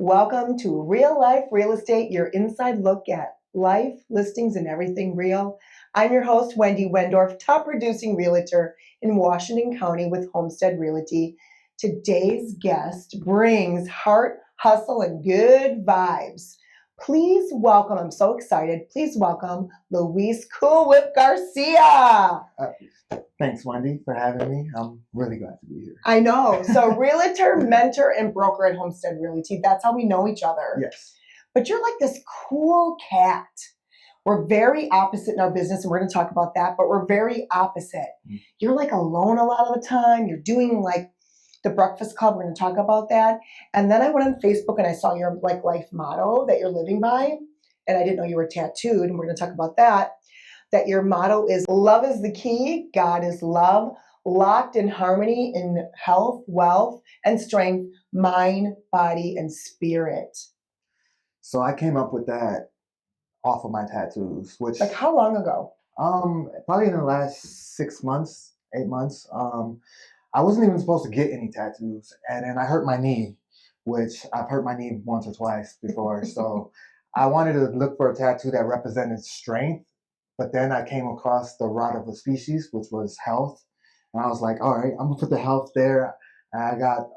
Welcome to Real Life Real Estate, your inside look at life, listings, and everything real. I'm your host, Wendy Wendorf, top producing realtor in Washington County with Homestead Realty. Today's guest brings heart, hustle, and good vibes. Please welcome, I'm so excited, please welcome Luis Koolwhip Garcia. Thanks, Wendy, for having me. I'm really glad to be here. I know. So realtor, mentor, and broker at Homestead Realty. That's how we know each other. Yes. But you're like this cool cat. We're very opposite in our business, and we're going to talk about that, but we're very opposite. Mm-hmm. You're like alone a lot of the time. You're doing like the Breakfast Club. We're going to talk about that. And then I went on Facebook and I saw your like life motto that you're living by. And I didn't know you were tattooed, and we're going to talk about that. That your motto is love is the key, God is love, locked in harmony in health, wealth, and strength, mind, body, and spirit. So I came up with that off of my tattoos, which like how long ago? Probably in the last 6 months, 8 months. I wasn't even supposed to get any tattoos, and then I hurt my knee, which I've hurt my knee once or twice before. So I wanted to look for a tattoo that represented strength. But then I came across the rod of a species, which was health. And I was like, all right, I'm gonna put the health there. And I got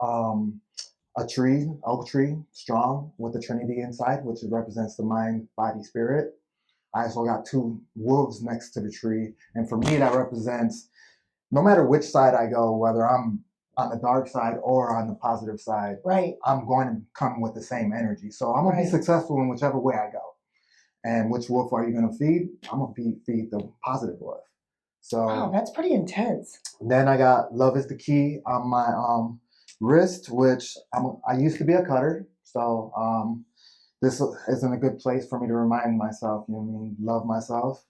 a tree, oak tree, strong with the Trinity inside, which represents the mind, body, spirit. I also got 2 wolves next to the tree. And for me, that represents no matter which side I go, whether I'm on the dark side or on the positive side, right, I'm going to come with the same energy. So I'm gonna be successful in whichever way I go. And which wolf are you going to feed? I'm going to feed the positive wolf. So wow, that's pretty intense. Then I got love is the key on my wrist, which I used to be a cutter. So this isn't a good place for me to remind myself, you know what I mean, love myself.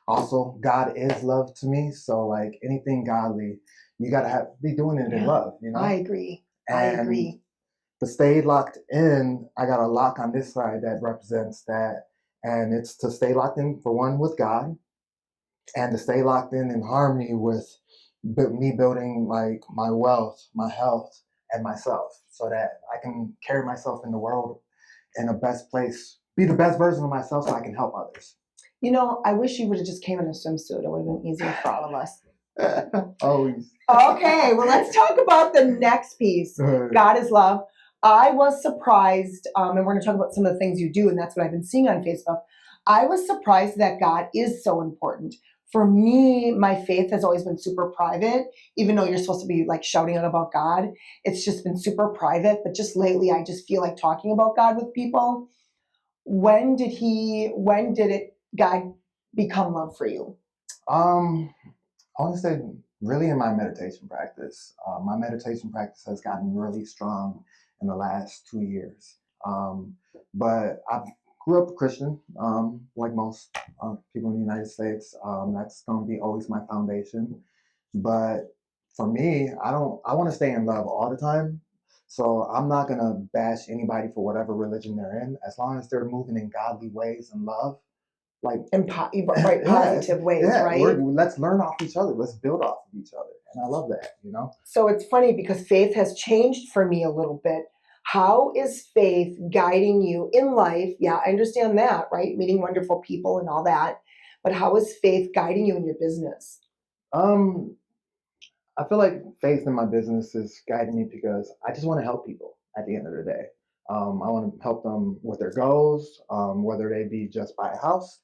Also, God is love to me. So like anything godly, you got to be doing it in love, you know? I agree. I agree. To stay locked in, I got a lock on this side that represents that. And it's to stay locked in, for one, with God, and to stay locked in harmony with me building like my wealth, my health, and myself, so that I can carry myself in the world in the best place, be the best version of myself so I can help others. You know, I wish you would have just came in a swimsuit. It would have been easier for all of us. Always. Okay, well, let's talk about the next piece. God is love. I was surprised, and we're going to talk about some of the things you do, and that's what I've been seeing on Facebook. I was surprised that God is so important. For me, my faith has always been super private, even though you're supposed to be like shouting out about God. It's just been super private, but just lately I just feel like talking about God with people. When did God become love for you? I want to say really in my meditation practice. My meditation practice has gotten really strong in the last 2 years. But I grew up Christian, like most people in the United States. That's going to be always my foundation. But for me, I want to stay in love all the time. So I'm not going to bash anybody for whatever religion they're in, as long as they're moving in godly ways and love. Like in positive ways, right? Let's learn off each other. Let's build off of each other. And I love that, you know? So it's funny because faith has changed for me a little bit. How is faith guiding you in life? Yeah, I understand that, right? Meeting wonderful people and all that. But how is faith guiding you in your business? I feel like faith in my business is guiding me because I just want to help people at the end of the day. I want to help them with their goals, whether they be just buy a house,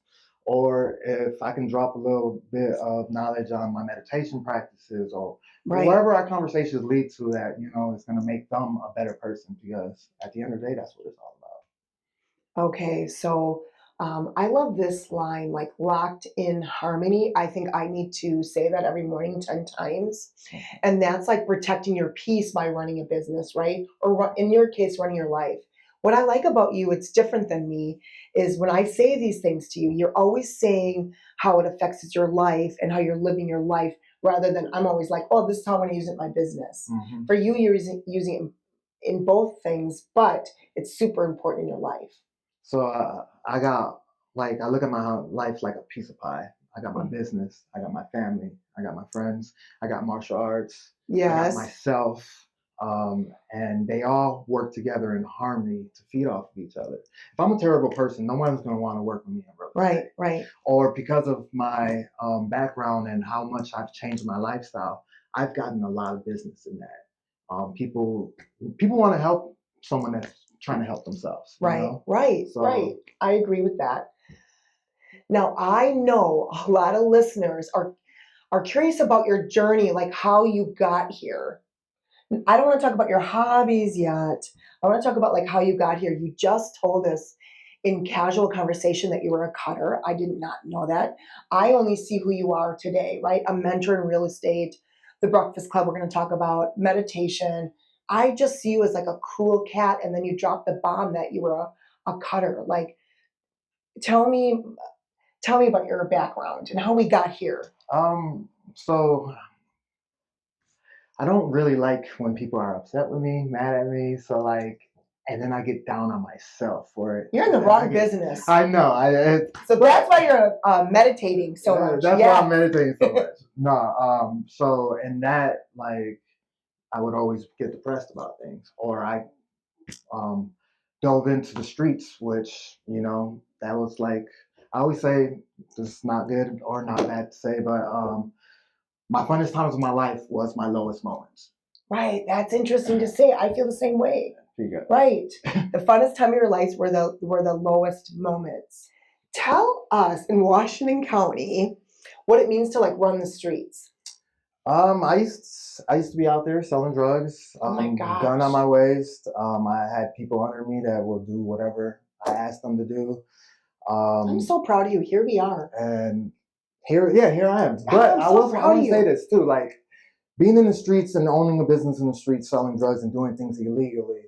or if I can drop a little bit of knowledge on my meditation practices, or wherever our conversations lead to, that, you know, it's going to make them a better person, because at the end of the day, that's what it's all about. Okay, so I love this line, like locked in harmony. I think I need to say that every morning 10 times. And that's like protecting your peace by running a business, right? Or in your case, running your life. What I like about you, it's different than me, is when I say these things to you, you're always saying how it affects your life and how you're living your life, rather than I'm always like, oh, this is how I'm going to use it in my business. Mm-hmm. For you, you're using it in both things, but it's super important in your life. So I look at my life like a piece of pie. I got my business, I got my family, I got my friends, I got martial arts, I got myself, and they all work together in harmony to feed off of each other. If I'm a terrible person, no one's going to want to work with me in real estate. Right. Or because of my background and how much I've changed my lifestyle, I've gotten a lot of business in that. People want to help someone that's trying to help themselves. You know? Right. I agree with that. Now, I know a lot of listeners are curious about your journey, like how you got here. I don't want to talk about your hobbies yet. I want to talk about like how you got here. You just told us in casual conversation that you were a cutter. I did not know that. I only see who you are today, right? A mentor in real estate, the Breakfast Club, we're going to talk about meditation. I just see you as like a cool cat. And then you dropped the bomb that you were a cutter. Like, tell me about your background and how we got here. So I don't really like when people are upset with me, mad at me. So like, and then I get down on myself for it. You're in the wrong business. I know. So that's why you're meditating so much. That's why I'm meditating so much. No. So in that, like, I would always get depressed about things, or I dove into the streets, which that was like, I always say this is not good or not bad to say, but my funnest times of my life was my lowest moments. Right. That's interesting to say. I feel the same way. Right. The funnest time of your life were the lowest moments. Tell us in Washington County what it means to like run the streets. I used to be out there selling drugs. Oh my gosh. Gun on my waist. I had people under me that will do whatever I asked them to do. I'm so proud of you. Here we are. And here I am. But I want to say this too, like being in the streets and owning a business in the streets, selling drugs and doing things illegally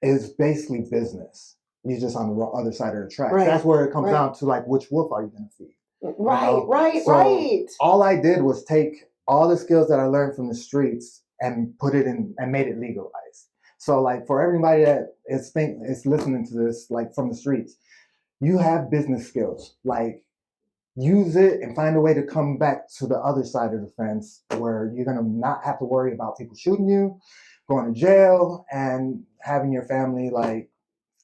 is basically business. You're just on the other side of the tracks. Right. That's where it comes down to like, which wolf are you going to feed? Right. All I did was take all the skills that I learned from the streets and put it in and made it legalized. So like for everybody that is listening to this, like from the streets, you have business skills. Like use it and find a way to come back to the other side of the fence where you're going to not have to worry about people shooting you, going to jail, and having your family like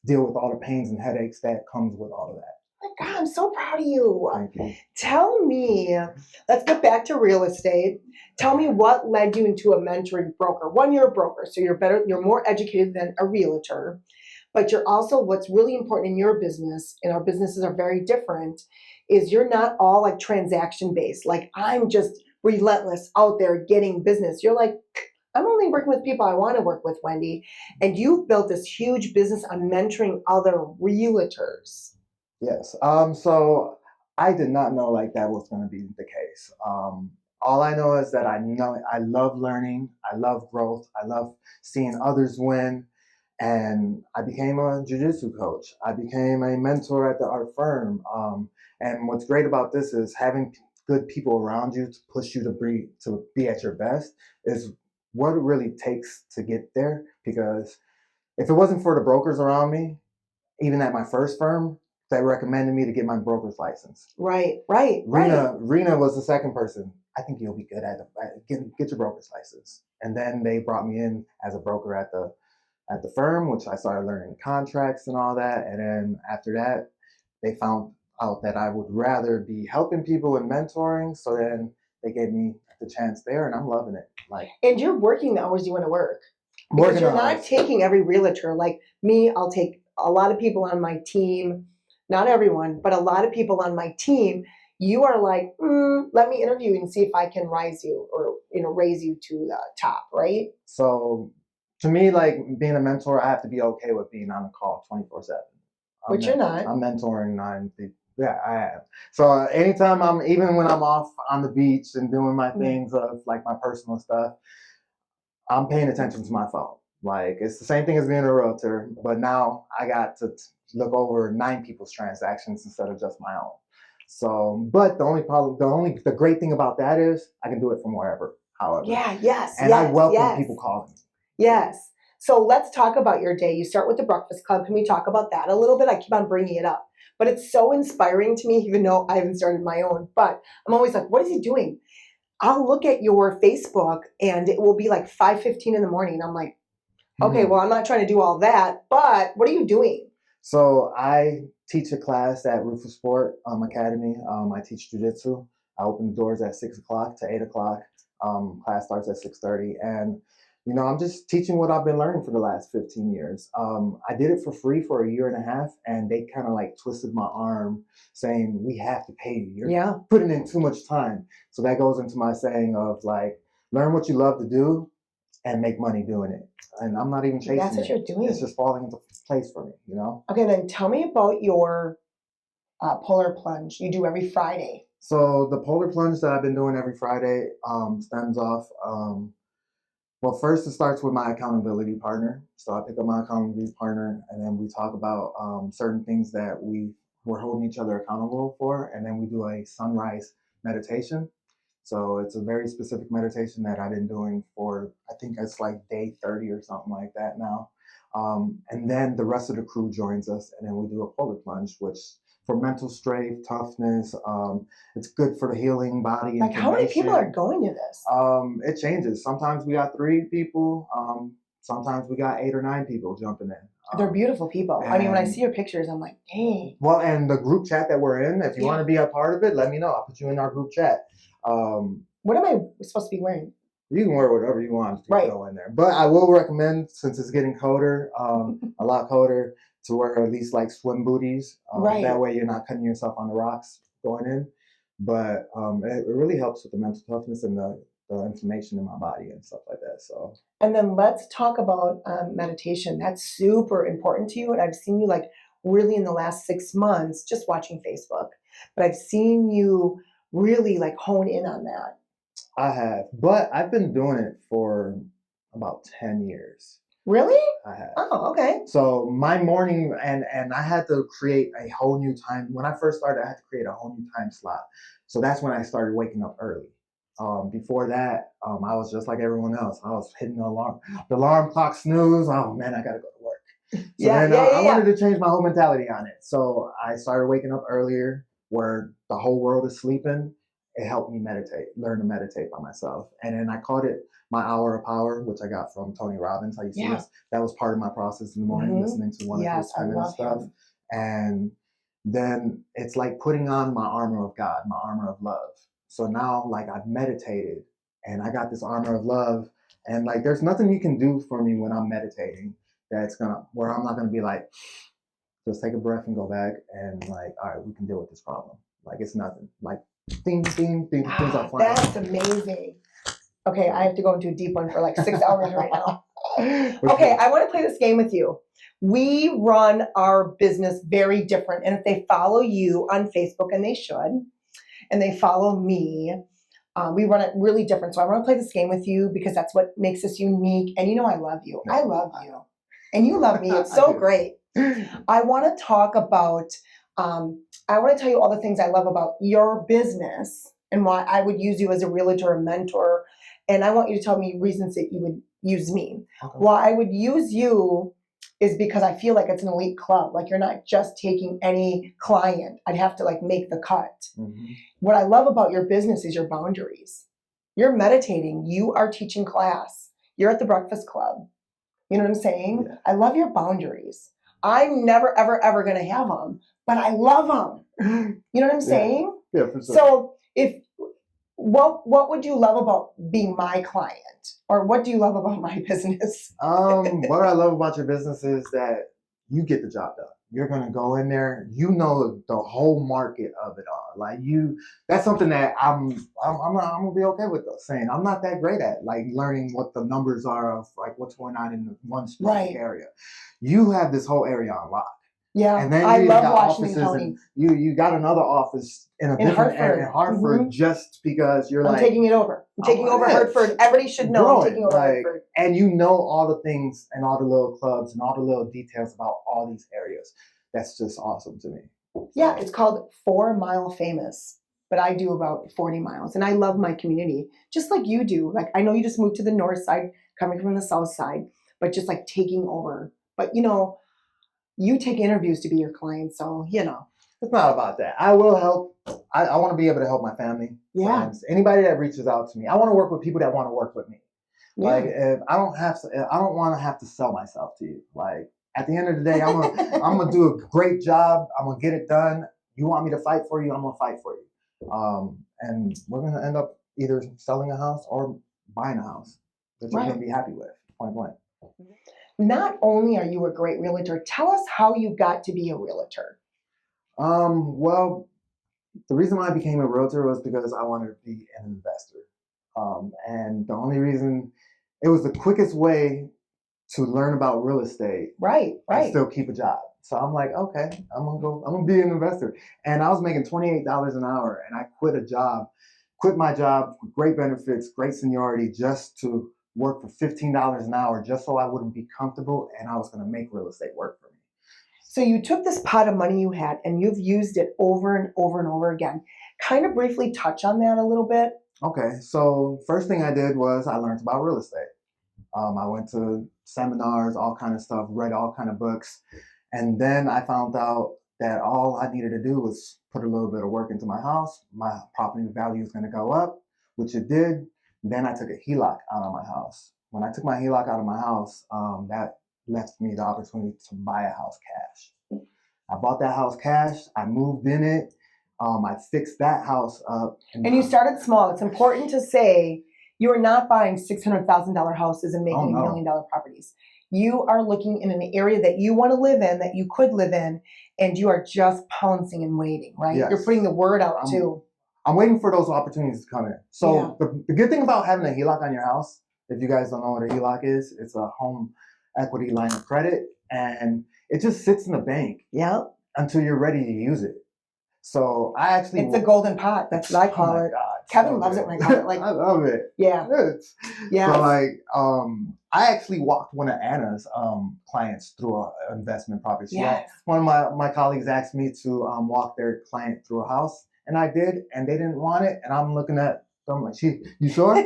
deal with all the pains and headaches that comes with all of that. Oh my God, I'm so proud of you. Thank you. Tell me, let's get back to real estate. Tell me what led you into a mentoring broker. One, you're a broker, so you're more educated than a realtor, but you're also, what's really important in your business, and our businesses are very different, is you're not all like transaction based. Like I'm just relentless out there getting business. You're like, I'm only working with people I want to work with, Wendy. And you've built this huge business on mentoring other realtors. Yes. So I did not know like that was going to be the case. All I know is that I love learning. I love growth. I love seeing others win. And I became a jiu-jitsu coach. I became a mentor at our firm. And what's great about this is having good people around you to push you to be at your best is what it really takes to get there. Because if it wasn't for the brokers around me, even at my first firm, that recommended me to get my broker's license. Right. Rena was the second person. I think you'll be good at it. Get your broker's license. And then they brought me in as a broker at the firm, which I started learning contracts and all that. And then after that, they found out that I would rather be helping people and mentoring. So then they gave me the chance there, and I'm loving it. And you're working the hours you want to work. Because you're not taking every realtor. Like me, I'll take a lot of people on my team, not everyone, but a lot of people on my team. You are like, let me interview and see if I can raise you to the top, right? So to me, like being a mentor, I have to be okay with being on a call 24/7. Which you're not. I'm mentoring 9. Yeah, I am. So anytime even when I'm off on the beach and doing my things of like my personal stuff, I'm paying attention to my phone. Like it's the same thing as being a realtor, but now I got to look over 9 people's transactions instead of just my own. So, but the great thing about that is I can do it from wherever, however. And I welcome people calling me. Yes. So let's talk about your day. You start with the Breakfast Club. Can we talk about that a little bit? I keep on bringing it up, but it's so inspiring to me, even though I haven't started my own. But I'm always like, what is he doing? I'll look at your Facebook and it will be like 5:15 in the morning. I'm like, okay, Hmm. well, I'm not trying to do all that, but what are you doing? So I teach a class at Ruthless Sport Academy. I teach jujitsu. I open the doors at 6 o'clock to 8 o'clock. Class starts at 6:30, and I'm just teaching what I've been learning for the last 15 years. I did it for free for a year and a half, and they kind of like twisted my arm, saying we have to pay you. You're Yeah, putting in too much time. So that goes into my saying of like, learn what you love to do and make money doing it. And I'm not even that's chasing what it. you're doing. It's just falling into place for me. Okay, then tell me about your polar plunge you do every Friday. So the polar plunge that I've been doing every Friday stems off. Well, first it starts with my accountability partner. So I pick up my accountability partner, and then we talk about certain things that we're holding each other accountable for, and then we do a sunrise meditation. So it's a very specific meditation that I've been doing for, I think it's like day 30 or something like that now. And then the rest of the crew joins us, and then we do a polar plunge, which for mental strength, toughness, it's good for the healing body. Like, how many people are going to this? It changes. Sometimes we got 3 people. Sometimes we got 8 or 9 people jumping in. They're beautiful people. I mean, when I see your pictures, I'm like, dang. Well, and the group chat that we're in, if you Yeah. want to be a part of it, let me know. I'll put you in our group chat. What am I supposed to be wearing? You can wear whatever you want to Right. go in there. But I will recommend, since it's getting colder, a lot colder, to wear at least like swim booties. Right. That way you're not cutting yourself on the rocks going in. But it really helps with the mental toughness and the inflammation in my body and stuff like that. So. And then let's talk about meditation. That's super important to you. And I've seen you like really in the last 6 months, just watching Facebook, but I've seen you really like hone in on that. I have, but I've been doing it for about 10 years. Really? I have. Oh, okay. So my morning, and I had to create a whole new time. When I first started, I had to create a whole new time slot. So that's when I started waking up early. Before that, I was just like everyone else. I was hitting the alarm clock snooze. Oh man, I gotta go to work. So then I wanted to change my whole mentality on it. So I started waking up earlier, where the whole world is sleeping. It helped me meditate, learn to meditate by myself. And then I called it my hour of power, which I got from Tony Robbins. How you see this? That was part of my process in the morning, listening to one of his 10-minute stuff. And then it's like putting on my armor of God, my armor of love. So now, like, I've meditated and I got this armor of love. And like, there's nothing you can do for me when I'm meditating where I'm not gonna be like, just take a breath and go back and like, all right, we can deal with this problem. Like, it's nothing. Like, ding, ding, ding, things are flying. That's amazing. Okay, I have to go into a deep one for like 6 hours right now. Okay, I want to play this game with you. We run our business very different. And if they follow you on Facebook, and they should, and they follow me, we run it really different. So I want to play this game with you because that's what makes us unique. And I love you. I love you. And you love me. It's so great. I want to talk about, I want to tell you all the things I love about your business and why I would use you as a realtor, a mentor. And I want you to tell me reasons that you would use me. Okay. Why I would use you is because I feel like it's an elite club. Like, you're not just taking any client. I'd have to like make the cut. Mm-hmm. What I love about your business is your boundaries. You're meditating. You are teaching class. You're at the Breakfast Club. You know what I'm saying? Yeah. I love your boundaries. I'm never, ever, ever going to have them, but I love them. You know what I'm saying? Yeah, for sure. So what would you love about being my client? Or what do you love about my business? What I love about your business is that you get the job done. You're going to go in there, the whole market of it all. Like, that's something that I'm going to be okay with saying. I'm not that great at like learning what the numbers are of like what's going on in one specific area. You have this whole area on lock. Yeah, and then I love Washington County. You got another office in different area in Hartford, mm-hmm. just because I'm taking it over. I'm taking over Hartford. Everybody should know I'm taking over Hartford. And you know all the things and all the little clubs and all the little details about all these areas. That's just awesome to me. So. Yeah, it's called 4 Mile Famous, but I do about 40 miles, and I love my community just like you do. Like, I know you just moved to the north side, coming from the south side, but just like taking over. But you take interviews to be your client, so It's not about that. I will help I want to be able to help my family, Yeah. friends, anybody that reaches out to me. I want to work with people that want to work with me. Like Yeah. if I don't want to have to sell myself to you. Like at the end of the day, I'm gonna do a great job. I'm gonna get it done. You want me to fight for you? I'm gonna fight for you. And we're gonna end up either selling a house or buying a house that you're Right. gonna be happy with. Point blank. Not only are you a great realtor, tell us how you got to be a realtor. Well, the reason why I became a realtor was because I wanted to be an investor. And the only reason it was the quickest way to learn about real estate Right, and right. still keep a job. So I'm like, okay, I'm gonna be an investor. And I was making $28 an hour and I quit my job with great benefits, great seniority, just to work for $15 an hour, just so I wouldn't be comfortable and I was gonna make real estate work for me. So you took this pot of money you had and you've used it over and over and over again. Kind of briefly touch on that a little bit. Okay, so first thing I did was I learned about real estate. I went to seminars, all kind of stuff, read all kind of books, and then I found out that all I needed to do was put a little bit of work into my house. My property value is going to go up, which it did. Then I took a HELOC out of my house. When I took my HELOC out of my house, that left me the opportunity to buy a house cash. I bought that house cash. I moved in it. I fixed that house up. And you started small. It's important to say you are not buying $600,000 houses and making $1 million properties. You are looking in an area that you want to live in, that you could live in, and you are just pouncing and waiting, right? Yes. You're putting the word out too. I'm waiting for those opportunities to come in. So the good thing about having a HELOC on your house, if you guys don't know what a HELOC is, it's a home equity line of credit, and it just sits in the bank until you're ready to use it. So I actually it's a golden pot. That's what I call it. God, Kevin loves it when I call it. Like I love it. Yeah. Yeah. So like I actually walked one of Anna's clients through an investment property. One of my colleagues asked me to walk their client through a house, and I did, and they didn't want it. And I'm looking at them like, you sure?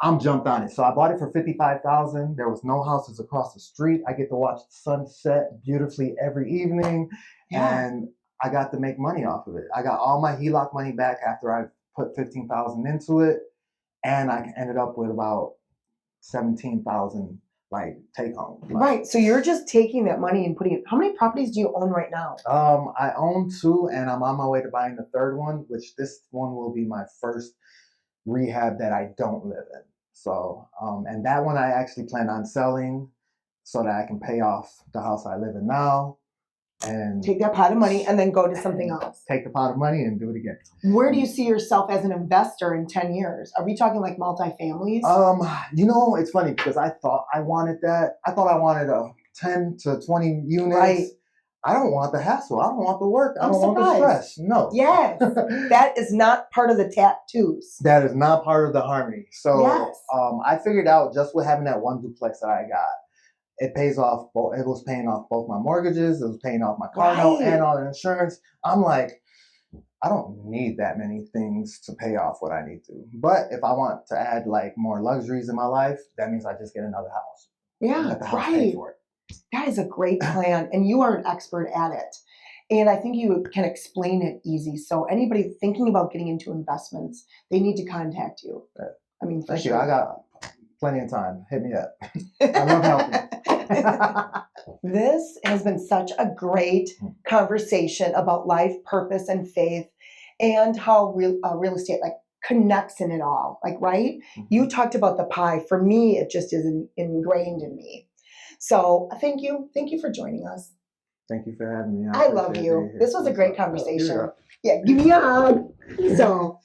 I'm jumped on it. So I bought it for $55,000. There was no houses across the street. I get to watch the sun set beautifully every evening. And I got to make money off of it. I got all my HELOC money back after I put $15,000 into it. And I ended up with about $17,000 like take home. Right. So you're just taking that money and putting it. How many properties do you own right now? I own 2 and I'm on my way to buying the 3rd one, which this one will be my first rehab that I don't live in. So, and that one I actually plan on selling so that I can pay off the house I live in now and take that pot of money and then go to something else. Take the pot of money and do it again. Where do you see yourself as an investor in 10 years? Are we talking like multifamilies? You know, it's funny because I thought I wanted that. I thought I wanted a 10 to 20 units. Right. I don't want the hassle. I don't want the work. I don't want the stress. No. Yes. That is not part of the tattoos. That is not part of the harmony. So I figured out just with having that one duplex that I got, it pays off. It was paying off both my mortgages. It was paying off my car note and all the insurance. I'm like, I don't need that many things to pay off what I need to. But if I want to add like more luxuries in my life, that means I just get another house. Yeah, let the house pay for it. That is a great plan, and you are an expert at it. And I think you can explain it easy. So anybody thinking about getting into investments, they need to contact you. I mean, thank you. I got plenty of time. Hit me up. I love helping. This has been such a great conversation about life, purpose, and faith, and how real estate like connects in it all. Like, right? You talked about the pie. For me, it just is ingrained in me. So thank you. Thank you for joining us. Thank you for having me. I love you. This was a great conversation. Yeah, give me a hug. So,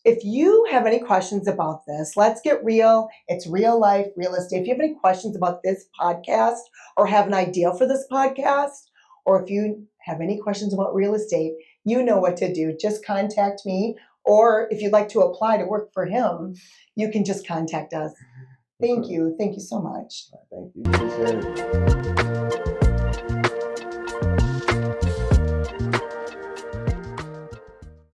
if you have any questions about this, let's get real. It's real life, real estate. If you have any questions about this podcast or have an idea for this podcast, or if you have any questions about real estate, you know what to do. Just contact me. Or if you'd like to apply to work for him, you can just contact us. Thank you. Thank you so much. Thank you. Appreciate it.